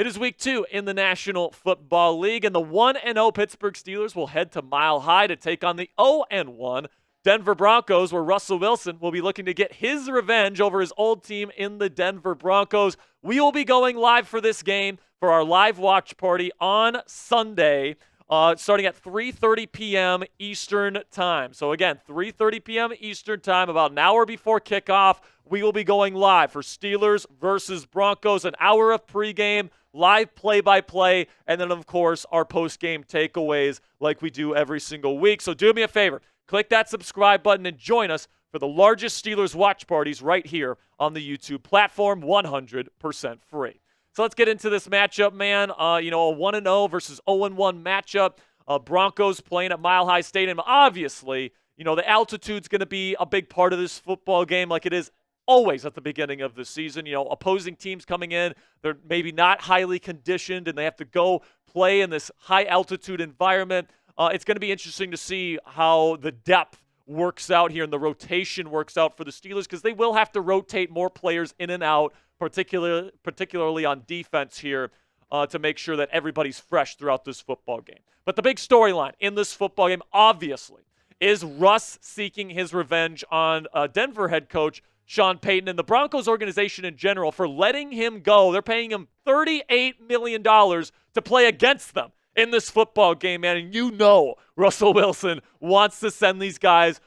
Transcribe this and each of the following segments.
It is week 2 in the National Football League, and the 1-0 Pittsburgh Steelers will head to Mile High to take on the 0-1 Denver Broncos, where Russell Wilson will be looking to get his revenge over his old team in the Denver Broncos. We will be going live for this game for our live watch party on Sunday, starting at 3:30 p.m. Eastern Time. So again, 3:30 p.m. Eastern Time, about an hour before kickoff, we will be going live for Steelers versus Broncos, an hour of pregame, live play-by-play, and then, of course, our post-game takeaways like we do every single week. So do me a favor. Click that subscribe button and join us for the largest Steelers watch parties right here on the YouTube platform, 100% free. So let's get into this matchup, man. A 1-0 versus 0-1 matchup. Broncos playing at Mile High Stadium. Obviously, the altitude's going to be a big part of this football game like it is always at the beginning of the season. Opposing teams coming in, they're maybe not highly conditioned, and they have to go play in this high-altitude environment. It's going to be interesting to see how the depth works out here and the rotation works out for the Steelers, because they will have to rotate more players in and out, particularly on defense here, to make sure that everybody's fresh throughout this football game. But the big storyline in this football game, obviously, is Russ seeking his revenge on Denver head coach Sean Payton and the Broncos organization in general for letting him go. They're paying him $38 million to play against them in this football game, man. And Russell Wilson wants to send these guys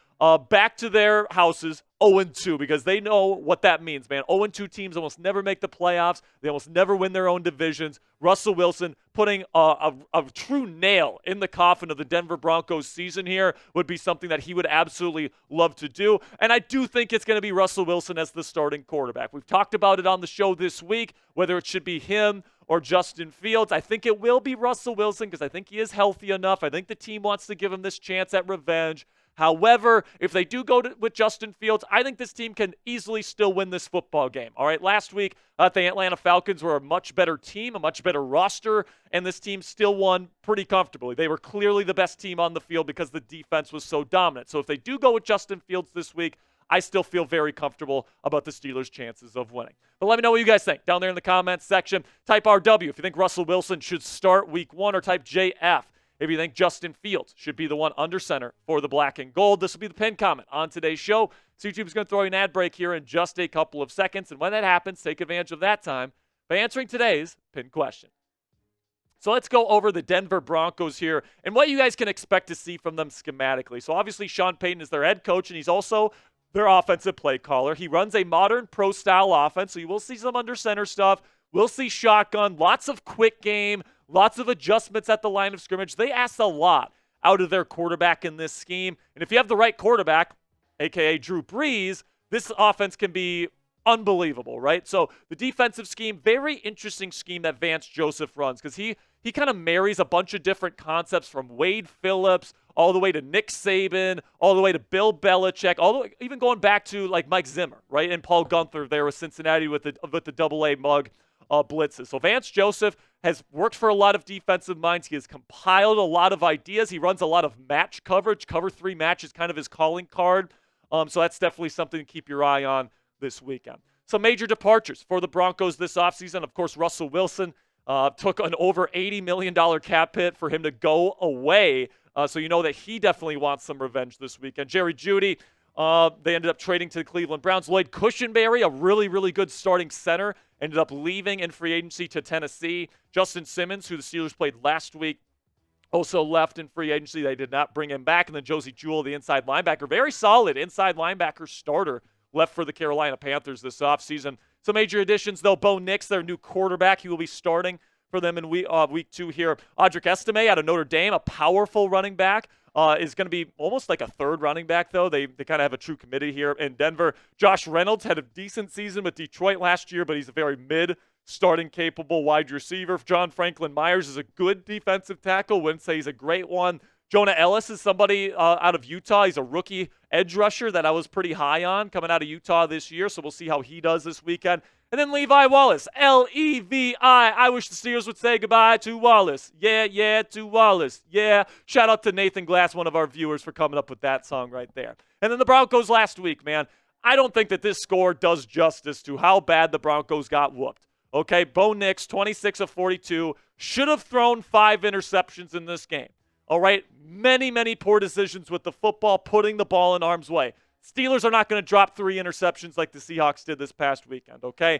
back to their houses 0-2, because they know what that means, man. 0-2 teams almost never make the playoffs. They almost never win their own divisions. Russell Wilson putting a true nail in the coffin of the Denver Broncos season here would be something that he would absolutely love to do. And I do think it's going to be Russell Wilson as the starting quarterback. We've talked about it on the show this week, whether it should be him or Justin Fields. I think it will be Russell Wilson, because I think he is healthy enough. I think the team wants to give him this chance at revenge. However, if they do go with Justin Fields, I think this team can easily still win this football game. All right, last week, the Atlanta Falcons were a much better team, a much better roster, and this team still won pretty comfortably. They were clearly the best team on the field because the defense was so dominant. So if they do go with Justin Fields this week, I still feel very comfortable about the Steelers' chances of winning. But let me know what you guys think down there in the comments section. Type RW if you think Russell Wilson should start week 1, or type JF if you think Justin Fields should be the one under center for the black and gold. This will be the pinned comment on today's show. So YouTube's going to throw you an ad break here in just a couple of seconds. And when that happens, take advantage of that time by answering today's pinned question. So let's go over the Denver Broncos here and what you guys can expect to see from them schematically. So obviously Sean Payton is their head coach, and he's also their offensive play caller. He runs a modern pro-style offense, so you will see some under center stuff. We'll see shotgun, lots of quick game, lots of adjustments at the line of scrimmage. They ask a lot out of their quarterback in this scheme. And if you have the right quarterback, a.k.a. Drew Brees, this offense can be unbelievable, right? So the defensive scheme, very interesting scheme that Vance Joseph runs, because he kind of marries a bunch of different concepts, from Wade Phillips all the way to Nick Saban, all the way to Bill Belichick, even going back to like Mike Zimmer, right? And Paul Gunther there with Cincinnati with the double-A mug blitzes. So Vance Joseph has worked for a lot of defensive minds. He has compiled a lot of ideas. He runs a lot of match coverage. Cover 3 match is kind of his calling card. So that's definitely something to keep your eye on this weekend. Some major departures for the Broncos this offseason. Of course, Russell Wilson took an over $80 million cap hit for him to go away. So you know that he definitely wants some revenge this weekend. Jerry Jeudy, they ended up trading to the Cleveland Browns. Lloyd Cushenberry, a really, really good starting center, ended up leaving in free agency to Tennessee. Justin Simmons, who the Steelers played last week, also left in free agency. They did not bring him back. And then Josie Jewell, the inside linebacker, very solid inside linebacker starter, left for the Carolina Panthers this offseason. Some major additions, though. Bo Nix, their new quarterback, he will be starting for them in week 2 here. Audric Estime out of Notre Dame, a powerful running back, is going to be almost like a third running back, though. They kind of have a true committee here in Denver. Josh Reynolds had a decent season with Detroit last year, but he's a very mid-starting capable wide receiver. John Franklin Myers is a good defensive tackle. Wouldn't say he's a great one. Jonah Ellis is somebody out of Utah. He's a rookie edge rusher that I was pretty high on coming out of Utah this year, so we'll see how he does this weekend. And then Levi Wallace, L-E-V-I. I wish the Steelers would say goodbye to Wallace. Yeah, to Wallace. Yeah. Shout out to Nathan Glass, one of our viewers, for coming up with that song right there. And then the Broncos last week, man. I don't think that this score does justice to how bad the Broncos got whooped Okay, Bo Nix, 26 of 42, should have thrown 5 interceptions in this game. All right, many, many poor decisions with the football, putting the ball in harm's way. Steelers are not going to drop 3 interceptions like the Seahawks did this past weekend, okay?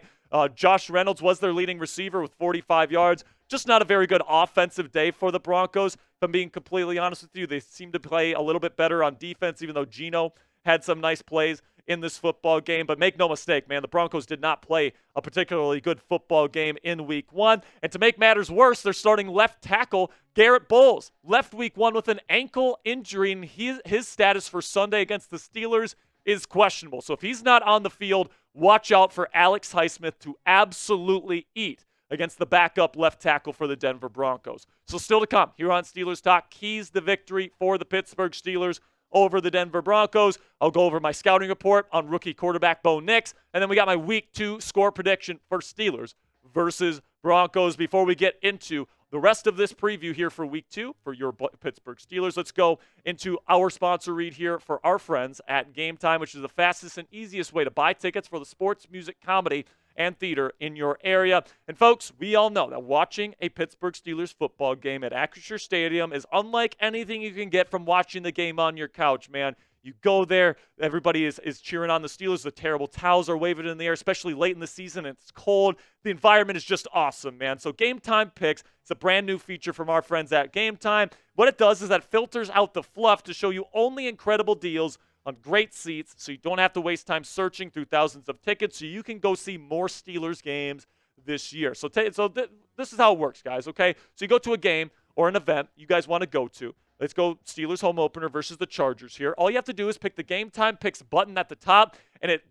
Josh Reynolds was their leading receiver with 45 yards. Just not a very good offensive day for the Broncos. If I'm being completely honest with you, they seem to play a little bit better on defense, even though Geno had some nice plays in this football game. But make no mistake, man, the Broncos did not play a particularly good football game in week 1. And to make matters worse, they're starting left tackle Garrett Bowles left week 1 with an ankle injury, and his status for Sunday against the Steelers is questionable. So if he's not on the field, watch out for Alex Highsmith to absolutely eat against the backup left tackle for the Denver Broncos. So still to come here on Steelers Talk, keys to victory for the Pittsburgh Steelers over the Denver Broncos. I'll go over my scouting report on rookie quarterback Bo Nix, and then we got my week 2 score prediction for Steelers versus Broncos. Before we get into the rest of this preview here for week 2 for your Pittsburgh Steelers, let's go into our sponsor read here for our friends at Game Time, which is the fastest and easiest way to buy tickets for the sports, music, comedy, and theater in your area. And folks, we all know that watching a Pittsburgh Steelers football game at Acrisure Stadium is unlike anything you can get from watching the game on your couch, man. You go there, everybody is cheering on the Steelers. The terrible towels are waving in the air, especially late in the season. It's cold. The environment is just awesome, man. So Game Time Picks, it's a brand new feature from our friends at Game Time. What it does is that filters out the fluff to show you only incredible deals on great seats, so you don't have to waste time searching through thousands of tickets, so you can go see more Steelers games this year. So this is how it works, guys, okay? So you go to a game or an event you guys want to go to. Let's go Steelers home opener versus the Chargers here. All you have to do is pick the Game Time Picks button at the top, and it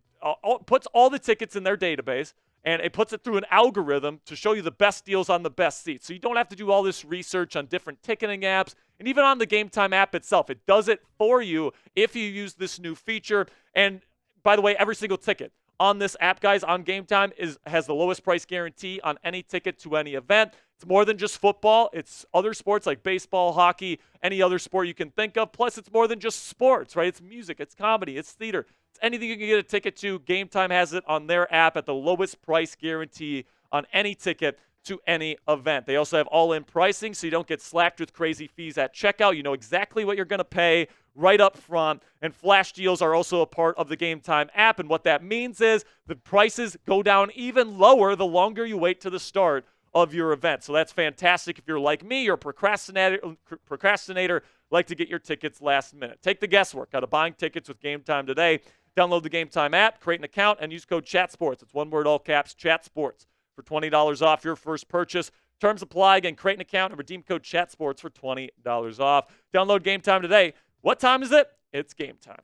puts all the tickets in their database, and it puts it through an algorithm to show you the best deals on the best seats. So you don't have to do all this research on different ticketing apps, and even on the Game Time app itself. It does it for you if you use this new feature. And by the way, every single ticket on this app, guys, on Game Time has the lowest price guarantee on any ticket to any event. It's more than just football. It's other sports like baseball, hockey, any other sport you can think of. Plus, it's more than just sports, right? It's music, it's comedy, it's theater. It's anything you can get a ticket to. Game Time has it on their app at the lowest price guarantee on any ticket to any event. They also have all-in pricing, so you don't get slacked with crazy fees at checkout. You know exactly what you're going to pay right up front. And flash deals are also a part of the Game Time app. And what that means is the prices go down even lower the longer you wait to the start of your event. So that's fantastic if you're like me, you're a procrastinator, like to get your tickets last minute. Take the guesswork out of buying tickets with Game Time today. Download the Game Time app, create an account, and use code CHATSPORTS. It's one word, all caps, CHATSPORTS, for $20 off your first purchase. Terms apply. Again, create an account and redeem code CHATSPORTS for $20 off. Download Game Time today. What time is it? It's game time.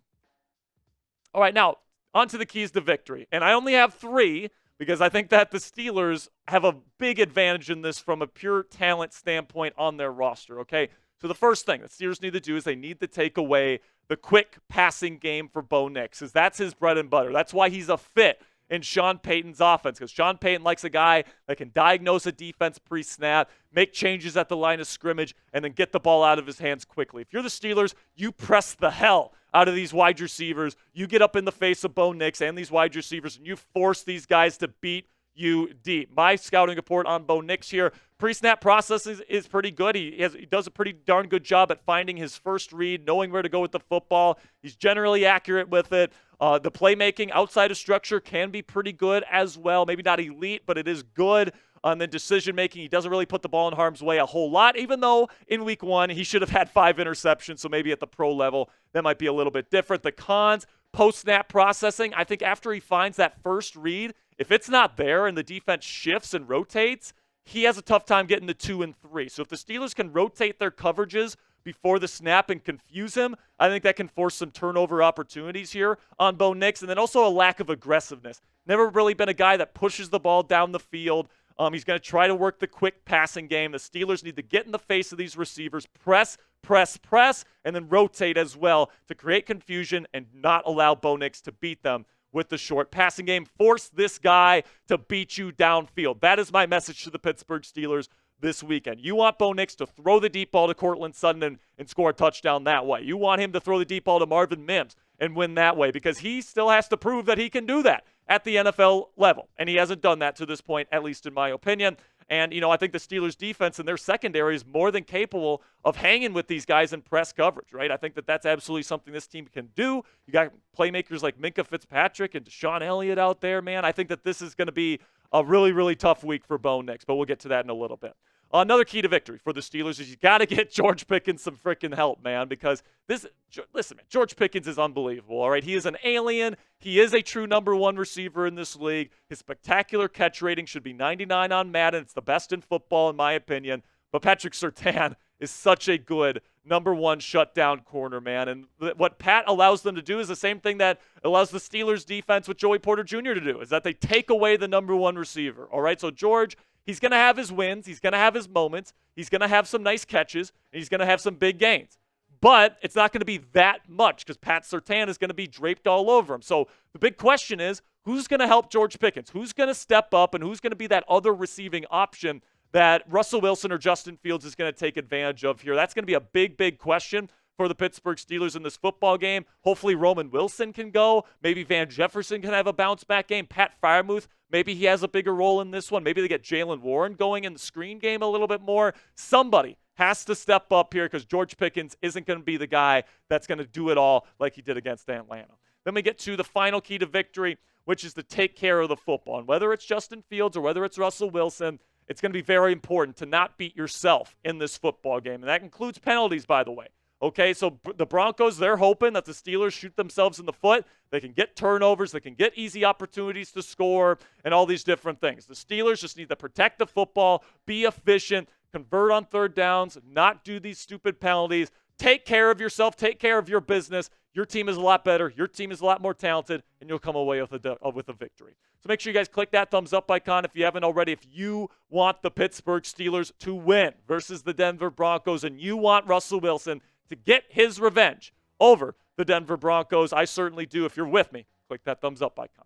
All right, now, on to the keys to victory. And I only have 3 because I think that the Steelers have a big advantage in this from a pure talent standpoint on their roster, okay? So the first thing the Steelers need to do is they need to take away the quick passing game for Bo Nix, because that's his bread and butter. That's why he's a fit in Sean Payton's offense, because Sean Payton likes a guy that can diagnose a defense pre-snap, make changes at the line of scrimmage, and then get the ball out of his hands quickly. If you're the Steelers, you press the hell out of these wide receivers. You get up in the face of Bo Nix and these wide receivers, and you force these guys to beat you deep. My scouting report on Bo Nix here, pre-snap process is pretty good. He does a pretty darn good job at finding his first read, knowing where to go with the football. He's generally accurate with it. The playmaking outside of structure can be pretty good as well. Maybe not elite, but it is good. And then decision-making, he doesn't really put the ball in harm's way a whole lot, even though in week 1 he should have had 5 interceptions, so maybe at the pro level that might be a little bit different. The cons, post-snap processing, I think after he finds that first read, if it's not there and the defense shifts and rotates, he has a tough time getting to 2 and 3. So if the Steelers can rotate their coverages before the snap and confuse him, I think that can force some turnover opportunities here on Bo Nix. And then also a lack of aggressiveness. Never really been a guy that pushes the ball down the field. He's going to try to work the quick passing game. The Steelers need to get in the face of these receivers, press, and then rotate as well to create confusion and not allow Bo Nix to beat them with the short passing game. Force this guy to beat you downfield. That is my message to the Pittsburgh Steelers this weekend. You want Bo Nix to throw the deep ball to Cortland Sutton and score a touchdown that way. You want him to throw the deep ball to Marvin Mims and win that way, because he still has to prove that he can do that. at the NFL level. And he hasn't done that to this point, at least in my opinion. And, I think the Steelers defense and their secondary is more than capable of hanging with these guys in press coverage, right? I think that that's absolutely something this team can do. You got playmakers like Minkah Fitzpatrick and Deshaun Elliott out there, man. I think that this is going to be a really, really tough week for Bo Nix, but we'll get to that in a little bit. Another key to victory for the Steelers is you got to get George Pickens some freaking help, man, because listen, man, George Pickens is unbelievable, all right? He is an alien. He is a true number one receiver in this league. His spectacular catch rating should be 99 on Madden. It's the best in football, in my opinion. But Patrick Surtain is such a good number one shutdown corner, man. And what Pat allows them to do is the same thing that allows the Steelers defense with Joey Porter Jr. to do, is that they take away the number one receiver, all right? So George, he's going to have his wins. He's going to have his moments. He's going to have some nice catches, and he's going to have some big gains. But it's not going to be that much because Pat Surtain is going to be draped all over him. So the big question is, who's going to help George Pickens? Who's going to step up, and who's going to be that other receiving option that Russell Wilson or Justin Fields is going to take advantage of here? That's going to be a big, big question for the Pittsburgh Steelers in this football game. Hopefully Roman Wilson can go. Maybe Van Jefferson can have a bounce-back game. Pat Freiermuth, maybe he has a bigger role in this one. Maybe they get Jalen Warren going in the screen game a little bit more. Somebody has to step up here because George Pickens isn't going to be the guy that's going to do it all like he did against Atlanta. Then we get to the final key to victory, which is to take care of the football. And whether it's Justin Fields or whether it's Russell Wilson, it's going to be very important to not beat yourself in this football game. And that includes penalties, by the way. Okay, so the Broncos, they're hoping that the Steelers shoot themselves in the foot. They can get turnovers. They can get easy opportunities to score and all these different things. The Steelers just need to protect the football, be efficient, convert on third downs, not do these stupid penalties. Take care of yourself. Take care of your business. Your team is a lot better. Your team is a lot more talented, and you'll come away with a victory. So make sure you guys click that thumbs up icon if you haven't already. If you want the Pittsburgh Steelers to win versus the Denver Broncos and you want Russell Wilson to get his revenge over the Denver Broncos, I certainly do. If you're with me, click that thumbs up icon.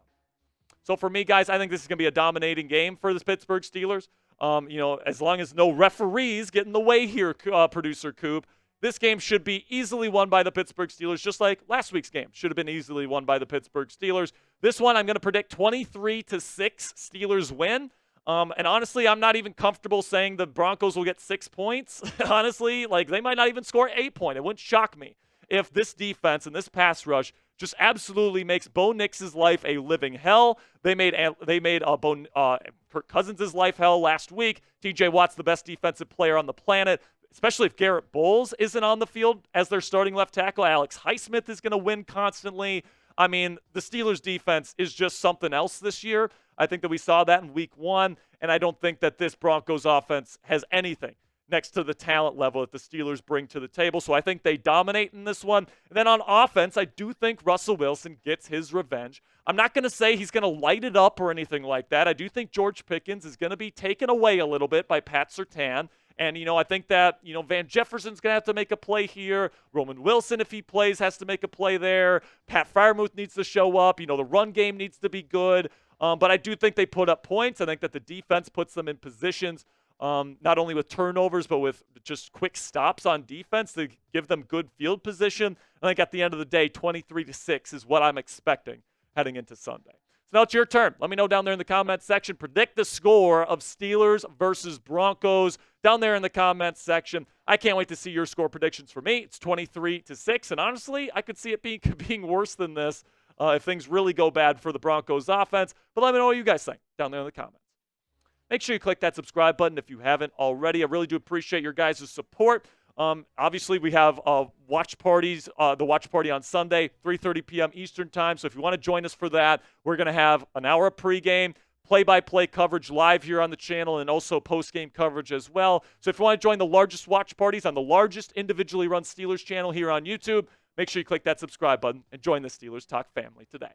So for me, guys, I think this is going to be a dominating game for the Pittsburgh Steelers. As long as no referees get in the way here, Producer Coop, this game should be easily won by the Pittsburgh Steelers, just like last week's game should have been easily won by the Pittsburgh Steelers. This one, I'm going to predict 23-6 Steelers win. And honestly, I'm not even comfortable saying the Broncos will get 6 points. Honestly, they might not even score 8 points. It wouldn't shock me if this defense and this pass rush just absolutely makes Bo Nix's life a living hell. They made Kirk Cousins' life hell last week. TJ Watt's the best defensive player on the planet, especially if Garrett Bowles isn't on the field as their starting left tackle. Alex Highsmith is going to win constantly. I mean, the Steelers' defense is just something else this year. I think that we saw that in week 1, and I don't think that this Broncos offense has anything next to the talent level that the Steelers bring to the table. So I think they dominate in this one. And then on offense, I do think Russell Wilson gets his revenge. I'm not going to say he's going to light it up or anything like that. I do think George Pickens is going to be taken away a little bit by Pat Surtain. And, I think that, Van Jefferson's going to have to make a play here. Roman Wilson, if he plays, has to make a play there. Pat Freiermuth needs to show up. The run game needs to be good. But I do think they put up points. I think that the defense puts them in positions, not only with turnovers, but with just quick stops on defense to give them good field position. I think at the end of the day, 23-6 is what I'm expecting heading into Sunday. So now it's your turn. Let me know down there in the comments section. Predict the score of Steelers versus Broncos down there in the comments section. I can't wait to see your score predictions for me. It's 23-6, and honestly, I could see it being worse than this if things really go bad for the Broncos offense. But let me know what you guys think down there in the comments. Make sure you click that subscribe button if you haven't already. I really do appreciate your guys' support. Obviously, we have watch parties, the watch party on Sunday, 3:30 p.m. Eastern time. So if you want to join us for that, we're going to have an hour of pregame, play-by-play coverage live here on the channel, and also post-game coverage as well. So if you want to join the largest watch parties on the largest individually run Steelers channel here on YouTube, make sure you click that subscribe button and join the Steelers Talk family today.